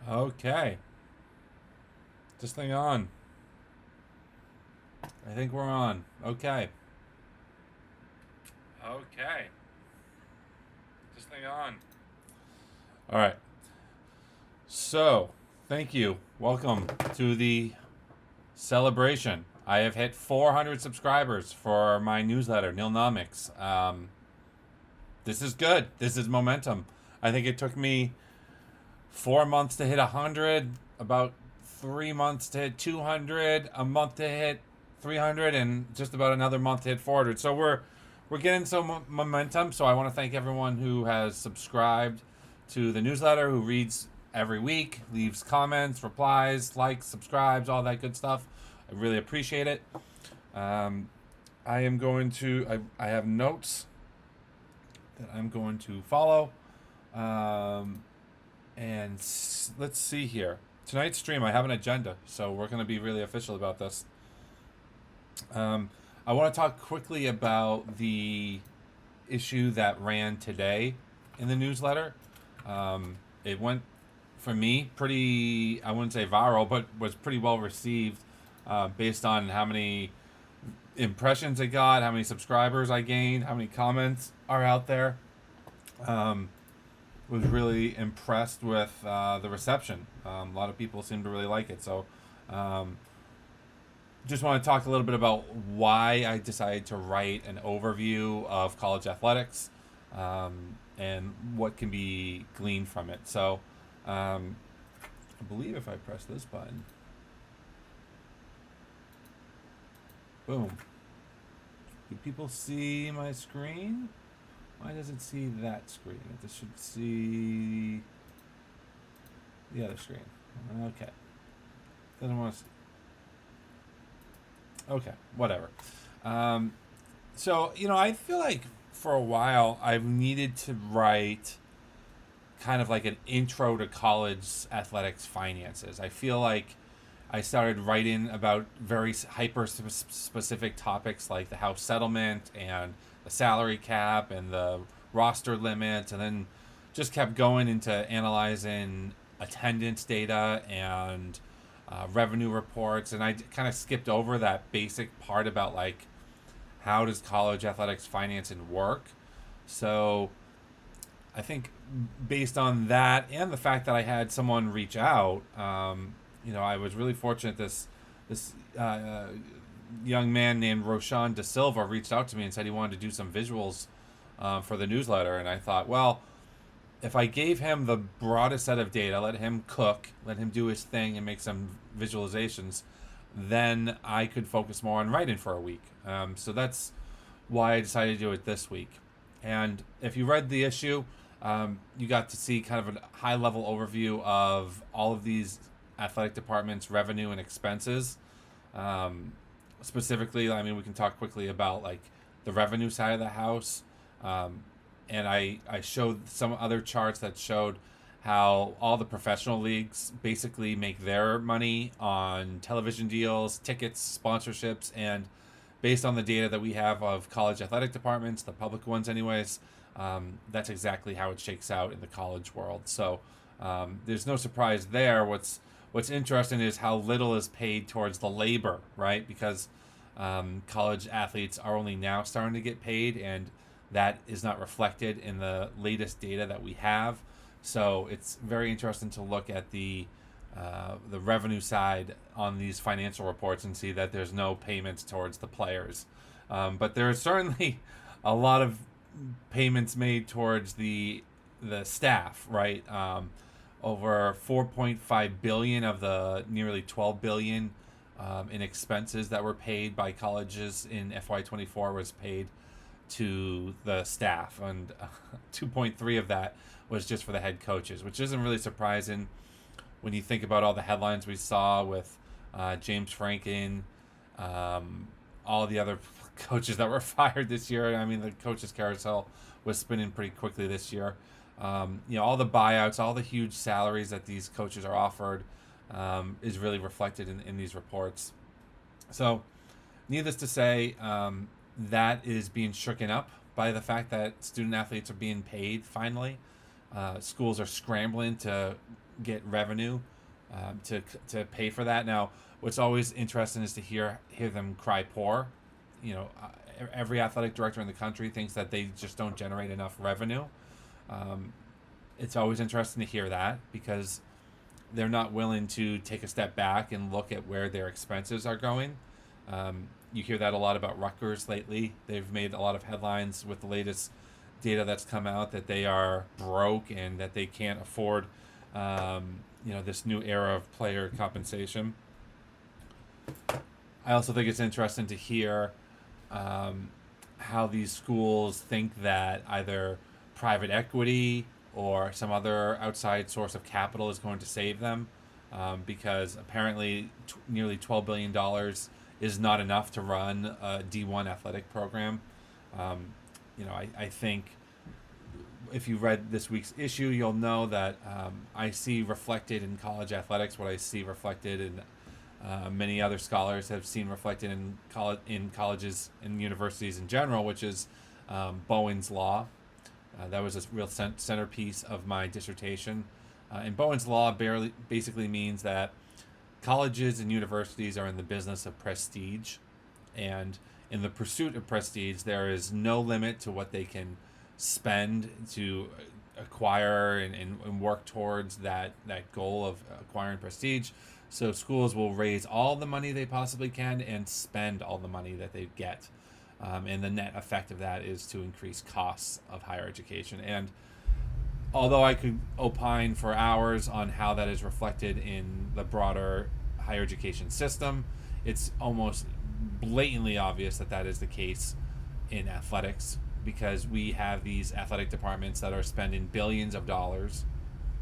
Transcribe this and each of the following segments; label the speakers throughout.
Speaker 1: Okay. This thing on. I think we're on. Okay. Okay. This thing on. All right. So, thank you. Welcome to the celebration. I have hit 400 subscribers for my newsletter, Nilnomics. This is good. This is momentum. I think it took me 4 months to hit 100, about 3 months to hit 200, a month to hit 300, and just about another month to hit 400. So we're getting some momentum. So I want to thank everyone who has subscribed to the newsletter, who reads every week, leaves comments, replies, likes, subscribes, all that good stuff. I really appreciate it. Um, I am going to. I have notes that I'm going to follow. Um, and let's see here. Tonight's stream, I have an agenda, so we're going to be really official about this. I want to talk quickly about the issue that ran today in the newsletter. It went, for me, pretty, I wouldn't say viral, but was pretty well received based on how many impressions it got, how many subscribers I gained, how many comments are out there. Was really impressed with the reception. A lot of people seem to really like it. So, just want to talk a little bit about why I decided to write an overview of college athletics and what can be gleaned from it. So, I believe if I press this button, boom. Do people see my screen? Why does it see that screen? It should see the other screen. Okay. Doesn't want to. Okay, whatever. Um, so I feel like for a while I've needed to write kind of like an intro to college athletics finances. I feel like I started writing about very hyper specific topics like the house settlement and the salary cap and the roster limits, and then just kept going into analyzing attendance data and revenue reports. And I kind of skipped over that basic part about like how does college athletics financing work. So I think based on that and the fact that I had someone reach out, I was really fortunate. This young man named Roshan De Silva reached out to me and said he wanted to do some visuals for the newsletter, and I thought, well, if I gave him the broadest set of data, let him cook, let him do his thing, and make some visualizations, then I could focus more on writing for a week. So that's why I decided to do it this week. And if you read the issue, you got to see kind of a high level overview of all of these athletic departments' revenue and expenses. Specifically, I mean, we can talk quickly about like the revenue side of the house. Um, and I showed some other charts that showed how all the professional leagues basically make their money on television deals, tickets, sponsorships, and based on the data that we have of college athletic departments, the public ones, anyways, that's exactly how it shakes out in the college world. So there's no surprise there. What's interesting is how little is paid towards the labor, right? Because college athletes are only now starting to get paid, and that is not reflected in the latest data that we have. So it's very interesting to look at the revenue side on these financial reports and see that there's no payments towards the players. But there are certainly a lot of payments made towards the staff, right? Over 4.5 billion of the nearly 12 billion in expenses that were paid by colleges in FY24 was paid to the staff, and 2.3 of that was just for the head coaches, which isn't really surprising when you think about all the headlines we saw with James Franken, all the other coaches that were fired this year. I mean, the coaches carousel was spinning pretty quickly this year. All the buyouts, all the huge salaries that these coaches are offered is really reflected in these reports. So, needless to say, that is being shooken up by the fact that student athletes are being paid finally. Schools are scrambling to get revenue to pay for that. Now, what's always interesting is to hear them cry poor. Every athletic director in the country thinks that they just don't generate enough revenue. It's always interesting to hear that because they're not willing to take a step back and look at where their expenses are going. You hear that a lot about Rutgers lately. They've made a lot of headlines with the latest data that's come out that they are broke and that they can't afford this new era of player compensation. I also think it's interesting to hear how these schools think that either private equity or some other outside source of capital is going to save them, because apparently nearly $12 billion is not enough to run a D1 athletic program. I think if you read this week's issue, you'll know that I see reflected in college athletics what I see reflected in many other scholars have seen reflected in colleges and universities in general, which is Bowen's Law. That was a real centerpiece of my dissertation. And Bowen's Law basically means that colleges and universities are in the business of prestige. And in the pursuit of prestige, there is no limit to what they can spend to acquire and work towards that goal of acquiring prestige. So schools will raise all the money they possibly can and spend all the money that they get. And the net effect of that is to increase costs of higher education. And although I could opine for hours on how that is reflected in the broader higher education system, it's almost blatantly obvious that is the case in athletics, because we have these athletic departments that are spending billions of dollars,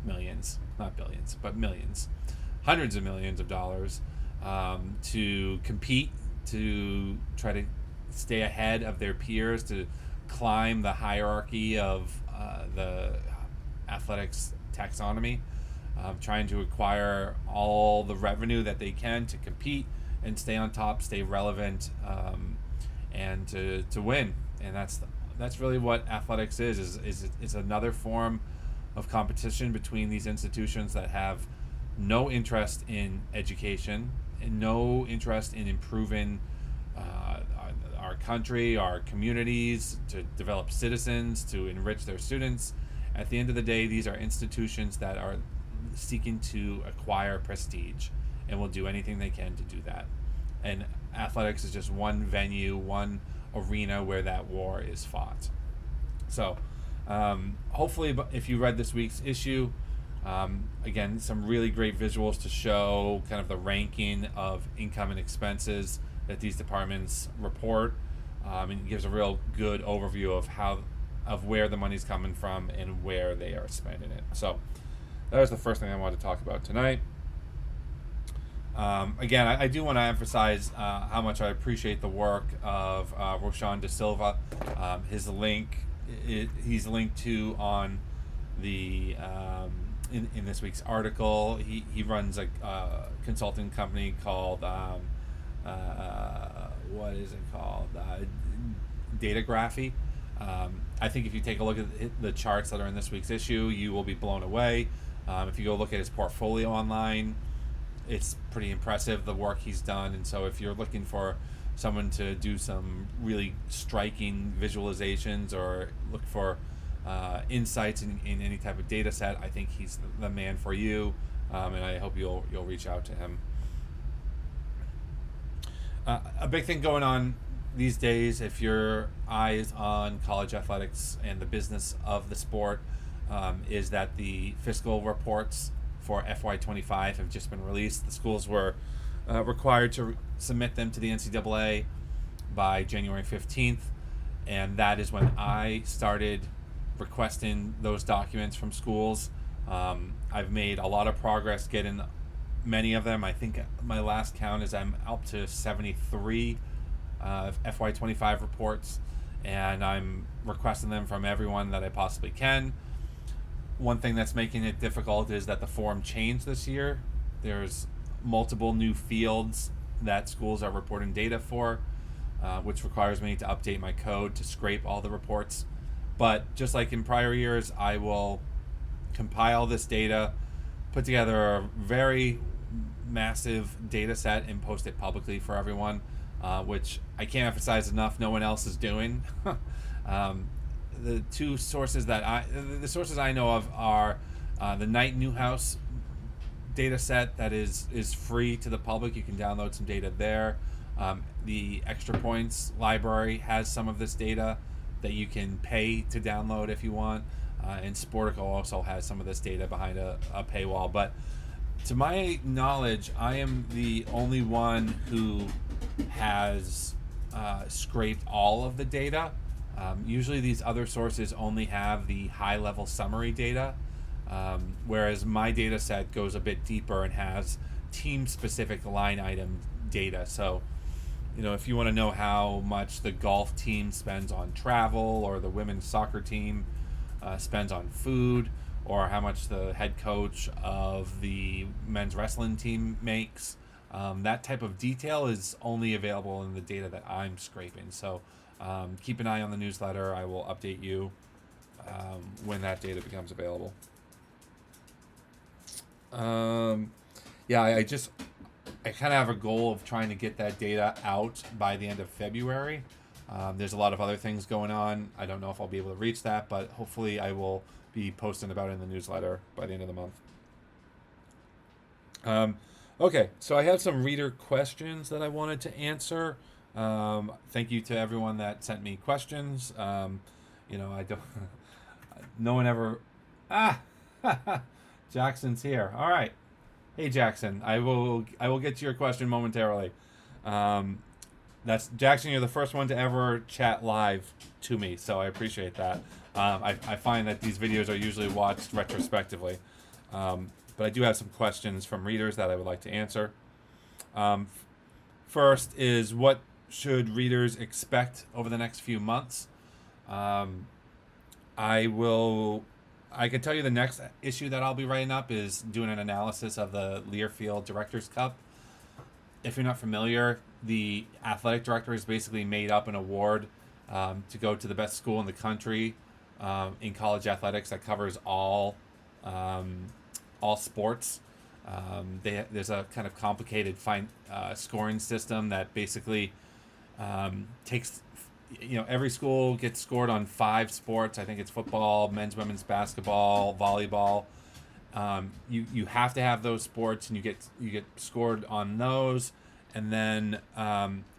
Speaker 1: millions, not billions, but millions, hundreds of millions of dollars to compete, to try to stay ahead of their peers, to climb the hierarchy of the athletics taxonomy, trying to acquire all the revenue that they can to compete and stay on top, stay relevant, and to win. And that's really what athletics is it's another form of competition between these institutions that have no interest in education and no interest in improving our country, our communities, to develop citizens, to enrich their students. At the end of the day, these are institutions that are seeking to acquire prestige and will do anything they can to do that. And athletics is just one venue, one arena where that war is fought. So hopefully, if you read this week's issue, again, some really great visuals to show kind of the ranking of income and expenses that these departments report, and it gives a real good overview of where the money's coming from and where they are spending it. So that was the first thing I wanted to talk about tonight. Again, I do want to emphasize how much I appreciate the work of Roshan De Silva. He's linked to on the in this week's article. He runs a consulting company called what is it called? Datagraphy. I think if you take a look at the charts that are in this week's issue, you will be blown away. If you go look at his portfolio online, it's pretty impressive, the work he's done. And so if you're looking for someone to do some really striking visualizations or look for insights in any type of data set, I think he's the man for you, and I hope you'll reach out to him. A big thing going on these days, if your eye is on college athletics and the business of the sport, is that the fiscal reports for FY25 have just been released. The schools were required to submit them to the NCAA by January 15th, and that is when I started requesting those documents from schools. I've made a lot of progress getting many of them. I think my last count is I'm up to 73 FY25 reports, and I'm requesting them from everyone that I possibly can. One thing that's making it difficult is that the form changed this year. There's multiple new fields that schools are reporting data for, which requires me to update my code to scrape all the reports. But just like in prior years, I will compile this data, put together a very massive data set and post it publicly for everyone, which I can't emphasize enough. No one else is doing. um, the two sources the sources I know of are the Knight Newhouse data set that is free to the public. You can download some data there. The Extra Points library has some of this data that you can pay to download if you want. And Sportico also has some of this data behind a paywall. But to my knowledge, I am the only one who has scraped all of the data. Usually these other sources only have the high-level summary data, whereas my data set goes a bit deeper and has team-specific line item data. So, if you want to know how much the golf team spends on travel, or the women's soccer team spends on food, or how much the head coach of the men's wrestling team makes, that type of detail is only available in the data that I'm scraping. So keep an eye on the newsletter. I will update you when that data becomes available. I kind of have a goal of trying to get that data out by the end of February. There's a lot of other things going on. I don't know if I'll be able to reach that, but hopefully I will be posting about it in the newsletter by the end of the month. Okay, so I have some reader questions that I wanted to answer. Thank you to everyone that sent me questions. I don't. No one ever. Jackson's here. All right. Hey Jackson, I will get to your question momentarily. That's Jackson. You're the first one to ever chat live to me, so I appreciate that. I find that these videos are usually watched retrospectively, but I do have some questions from readers that I would like to answer. First is, what should readers expect over the next few months? I can tell you the next issue that I'll be writing up is doing an analysis of the Learfield Directors Cup. If you're not familiar, the athletic director has basically made up an award to go to the best school in the country in college athletics that covers all sports. There's a kind of complicated scoring system that basically takes, every school gets scored on 5 sports. I think it's football, men's, women's basketball, volleyball. You have to have those sports, and you get scored on those, and then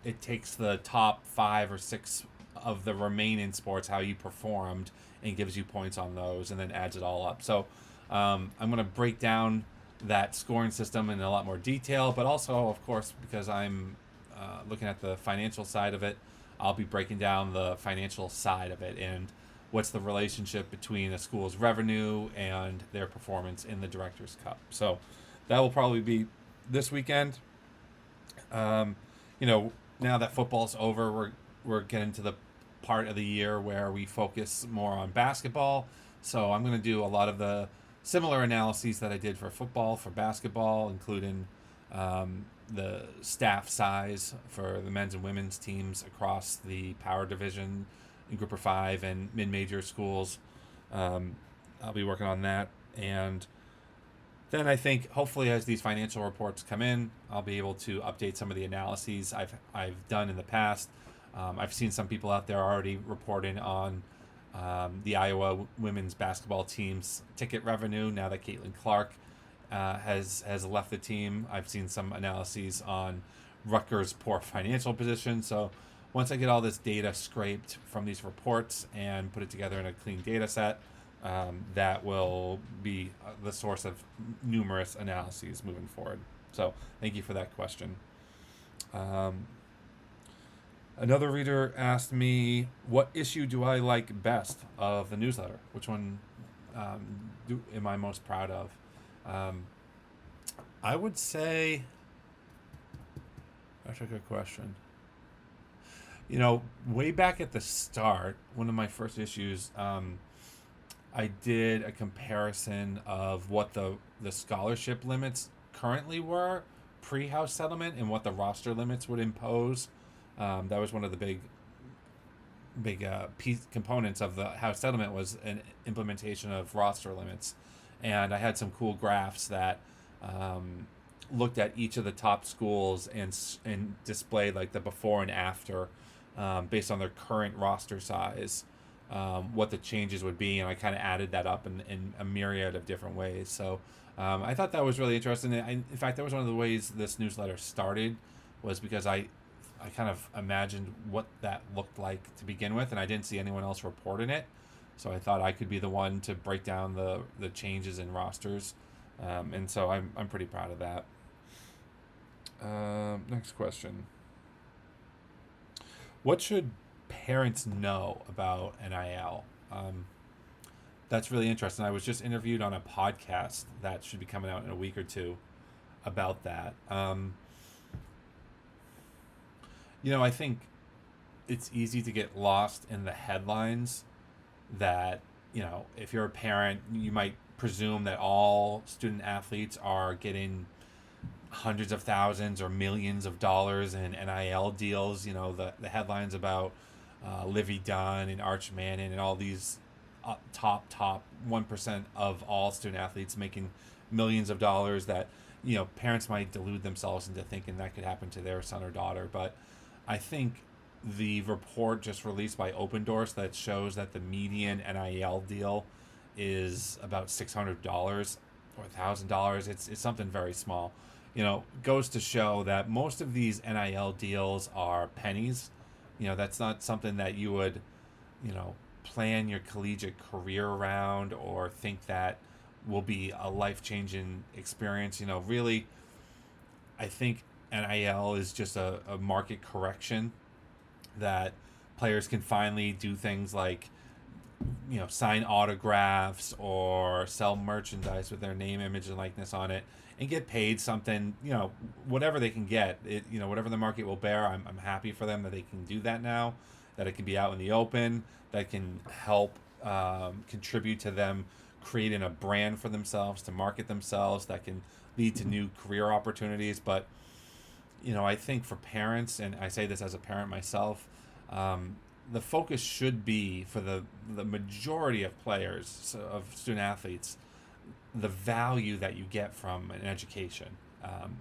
Speaker 1: it takes the top 5 or 6 of the remaining sports, how you performed, and gives you points on those, and then adds it all up. So I'm going to break down that scoring system in a lot more detail, but also, of course, because I'm looking at the financial side of it, I'll be breaking down the financial side of it and what's the relationship between a school's revenue and their performance in the Directors Cup. So that will probably be this weekend. Now that football's over, we're getting to the part of the year where we focus more on basketball. So I'm going to do a lot of the similar analyses that I did for football, for basketball, including the staff size for the men's and women's teams across the power division in Group of 5 and mid-major schools. I'll be working on that. And then I think hopefully as these financial reports come in, I'll be able to update some of the analyses I've done in the past. I've seen some people out there already reporting on the Iowa women's basketball team's ticket revenue now that Caitlin Clark has left the team. I've seen some analyses on Rutgers' poor financial position. So once I get all this data scraped from these reports and put it together in a clean data set, that will be the source of numerous analyses moving forward. So thank you for that question. Another reader asked me, what issue do I like best of the newsletter? Which one am I most proud of? I would say, that's a good question. Way back at the start, one of my first issues, I did a comparison of what the scholarship limits currently were pre-house settlement and what the roster limits would impose. That was one of the big components of the house settlement, was an implementation of roster limits. and I had some cool graphs that looked at each of the top schools and displayed like the before and after, based on their current roster size, what the changes would be, and I kind of added that up in a myriad of different ways. So I thought that was really interesting. In fact, that was one of the ways this newsletter started, was because I kind of imagined what that looked like to begin with, and I didn't see anyone else reporting it. So I thought I could be the one to break down the changes in rosters, and so I'm pretty proud of that. Next question: what should parents know about NIL? That's really interesting. I was just interviewed on a podcast that should be coming out in a week or two about that. I think it's easy to get lost in the headlines that, if you're a parent, you might presume that all student athletes are getting hundreds of thousands or millions of dollars in NIL deals. The headlines about Livy Dunn and Arch Manning and all these top 1% of all student athletes making millions of dollars, that parents might delude themselves into thinking that could happen to their son or daughter. But I think the report just released by Open Doors that shows that the median NIL deal is about $600 or $1,000. It's something very small. Goes to show that most of these NIL deals are pennies. That's not something that you would, plan your collegiate career around or think that will be a life-changing experience. Really, I think NIL is just a market correction that players can finally do things like, sign autographs or sell merchandise with their name, image, and likeness on it, and get paid something, whatever they can get. Whatever the market will bear, I'm happy for them that they can do that now, that it can be out in the open, that can help contribute to them creating a brand for themselves, to market themselves, that can lead to new career opportunities. But, I think for parents, and I say this as a parent myself, the focus should be for the majority of players, of student athletes, the value that you get from an education.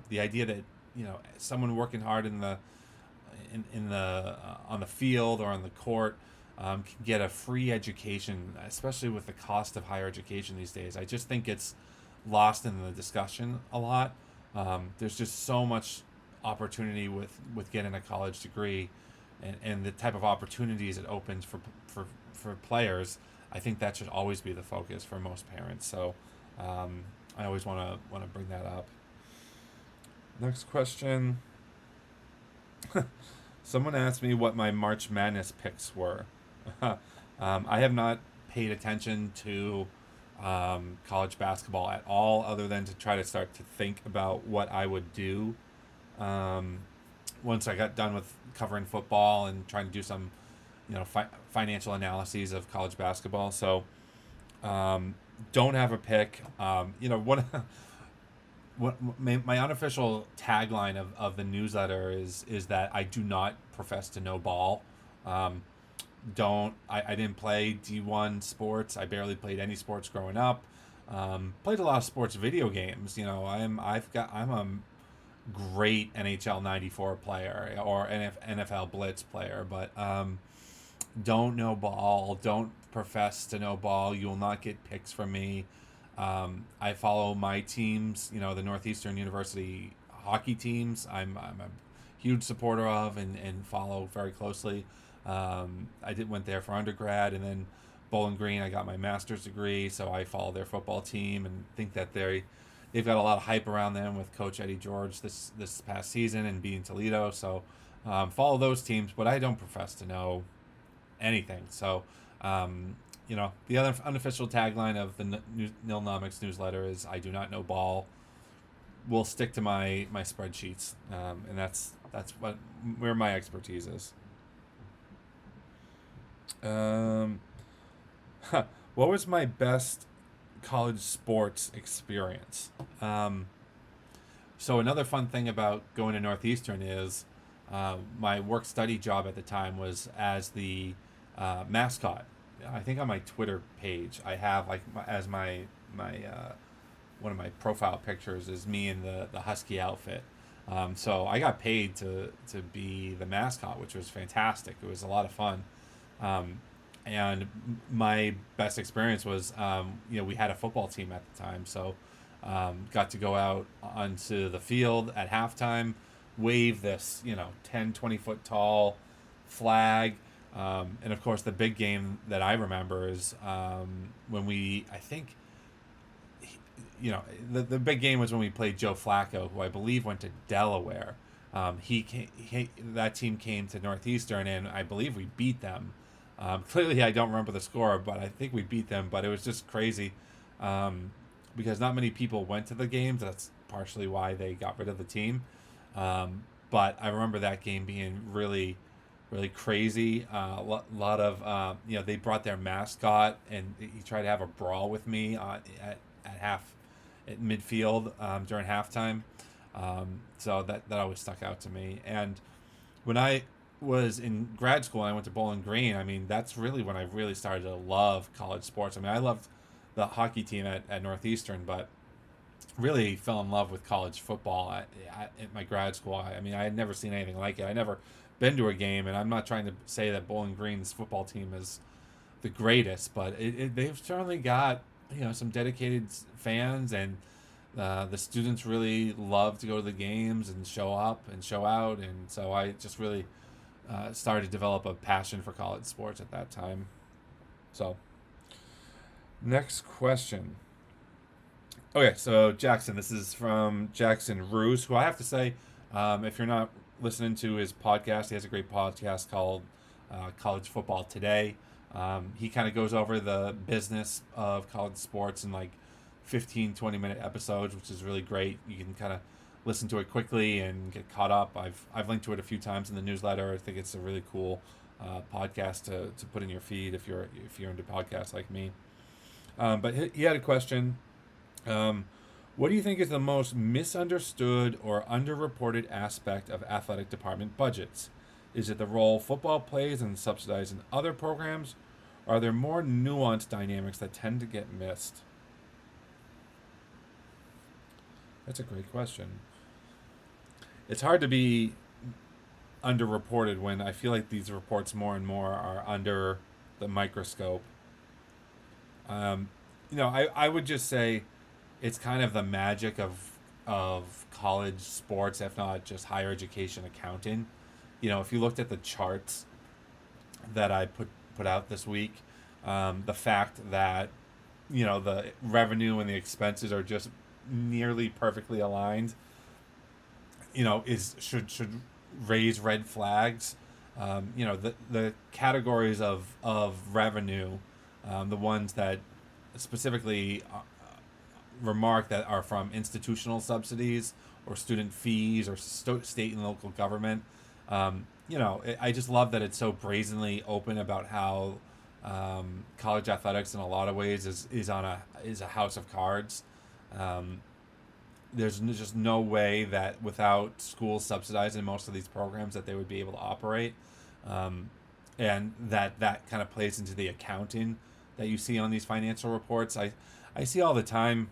Speaker 1: The idea that someone working hard in the on the field or on the court can get a free education, especially with the cost of higher education these days. I just think it's lost in the discussion a lot. There's just so much opportunity with getting a college degree, and the type of opportunities it opens for players. I think that should always be the focus for most parents. So I always want to bring that up. Next question. Someone asked me what my March Madness picks were. I have not paid attention to college basketball at all, other than to try to start to think about what I would do once I got done with covering football and trying to do some, financial analyses of college basketball. So, don't have a pick. What my unofficial tagline of the newsletter is that I do not profess to know ball. I didn't play D1 sports. I barely played any sports growing up. Played a lot of sports video games. I'm a great NHL 94 player or NFL Blitz player, but don't know ball. Don't profess to know ball. You will not get picks from me. I follow my teams, the Northeastern University hockey teams. I'm a huge supporter of and follow very closely. Went there for undergrad, and then Bowling Green, I got my master's degree, so I follow their football team and think that they've got a lot of hype around them with Coach Eddie George this past season and beating Toledo. So follow those teams, but I don't profess to know anything. So the other unofficial tagline of the Nilnomics newsletter is I do not know ball. We'll stick to my spreadsheets, and that's where my expertise is. What was my best college sports experience? So another fun thing about going to Northeastern is my work-study job at the time was as the mascot. I think on my Twitter page I have as my one of my profile pictures is me in the Husky outfit. So I got paid to be the mascot, which was fantastic. It was a lot of fun. Um, and my best experience was, we had a football team at the time, so got to go out onto the field at halftime, wave this 10-20 foot tall flag. And of course, the big game that I remember is when I think, the big game was when we played Joe Flacco, who I believe went to Delaware. That team came to Northeastern, and I believe we beat them. Clearly, I don't remember the score, but I think we beat them. But it was just crazy because not many people went to the games. That's partially why they got rid of the team. But I remember that game being really, really crazy. Lot of they brought their mascot, and he tried to have a brawl with me at midfield during halftime. So that always stuck out to me. And when I was in grad school and I went to Bowling Green, I mean, that's really when I really started to love college sports. I mean, I loved the hockey team at Northeastern, but really fell in love with college football at my grad school. I mean, I had never seen anything like it. I never been to a game, and I'm not trying to say that Bowling Green's football team is the greatest, but they've certainly got some dedicated fans, and the students really love to go to the games and show up and show out, and so I just really started to develop a passion for college sports at that time. So, next question. Okay, so Jackson, this is from Jackson Roos, who I have to say, if you're not listening to his podcast, he has a great podcast called College Football Today. He kind of goes over the business of college sports in like 15-20 minute episodes, which is really great. You can kind of listen to it quickly and get caught up. I've linked to it a few times in the newsletter. I think it's a really cool podcast to put in your feed if you're into podcasts like me. But he had a question. What do you think is the most misunderstood or underreported aspect of athletic department budgets? Is it the role football plays in subsidizing other programs? Or are there more nuanced dynamics that tend to get missed? That's a great question. It's hard to be underreported when I feel like these reports more and more are under the microscope. I would just say it's kind of the magic of college sports, if not just higher education accounting. If you looked at the charts that I put out this week, the fact that the revenue and the expenses are just nearly perfectly aligned, is should raise red flags. The categories of revenue, the ones that specifically remark that are from institutional subsidies or student fees or state and local government. I just love that it's so brazenly open about how college athletics in a lot of ways is a house of cards. There's just no way that without schools subsidizing most of these programs that they would be able to operate, and that kind of plays into the accounting that you see on these financial reports. I see all the time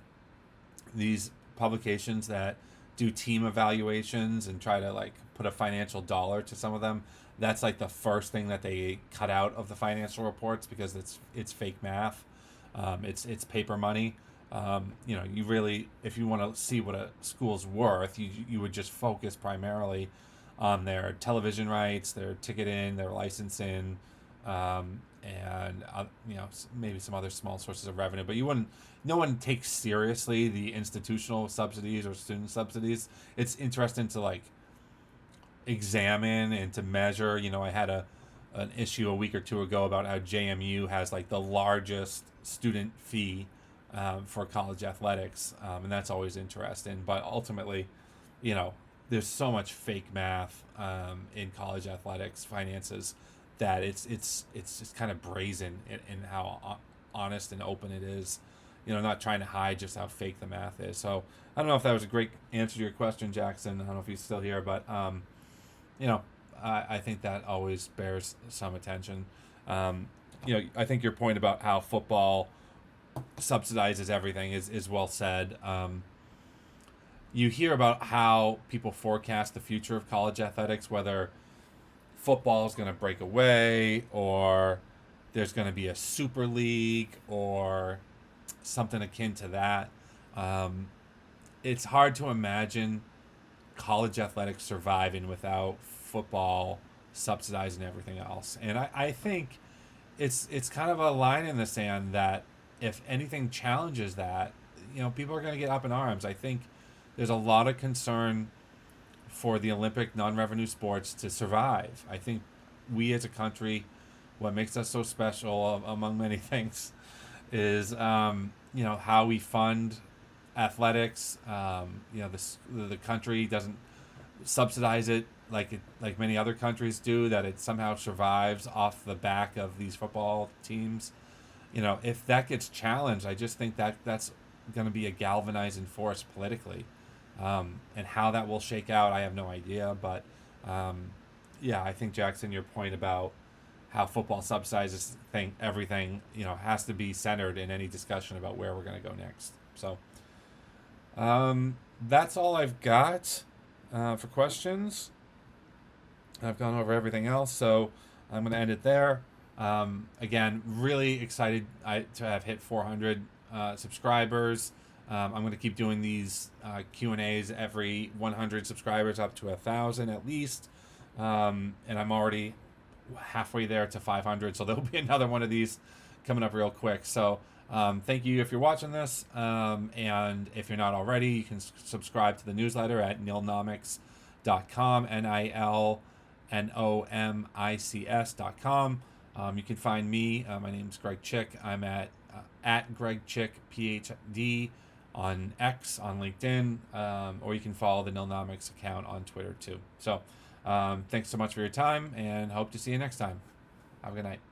Speaker 1: these publications that do team evaluations and try to like put a financial dollar to some of them. That's like the first thing that they cut out of the financial reports because it's fake math. It's paper money. You really, if you want to see what a school's worth, you would just focus primarily on their television rights, their ticketing, their licensing, and maybe some other small sources of revenue. But no one takes seriously the institutional subsidies or student subsidies. It's interesting to like examine and to measure. I had an issue a week or two ago about how JMU has like the largest student fee for college athletics, and that's always interesting. But ultimately, there's so much fake math in college athletics finances that it's just kind of brazen in how honest and open it is. Not trying to hide just how fake the math is. So I don't know if that was a great answer to your question, Jackson. I don't know if he's still here, but I think that always bears some attention. I think your point about how football subsidizes everything is well said. You hear about how people forecast the future of college athletics, whether football is going to break away or there's going to be a super league or something akin to that. Um, it's hard to imagine college athletics surviving without football subsidizing everything else. And I think it's kind of a line in the sand that if anything challenges that, people are going to get up in arms. I think there's a lot of concern for the Olympic non-revenue sports to survive. I think we as a country, what makes us so special, among many things, is how we fund athletics. The country doesn't subsidize it like many other countries do. That it somehow survives off the back of these football teams. If that gets challenged, I just think that that's going to be a galvanizing force politically. And how that will shake out, I have no idea. But yeah, I think, Jackson, your point about how football subsidizes everything, has to be centered in any discussion about where we're going to go next. So that's all I've got for questions. I've gone over everything else, so I'm going to end it there. Again, really excited to have hit 400 subscribers. I'm going to keep doing these Q&As every 100 subscribers up to 1,000 at least. And I'm already halfway there to 500, so there'll be another one of these coming up real quick. So thank you if you're watching this. And if you're not already, you can subscribe to the newsletter at nilnomics.com, NILNOMICS.com. You can find me. My name's Greg Chick. I'm at Greg Chick, PhD, on X, on LinkedIn, or you can follow the Nilnomics account on Twitter too. So thanks so much for your time, and hope to see you next time. Have a good night.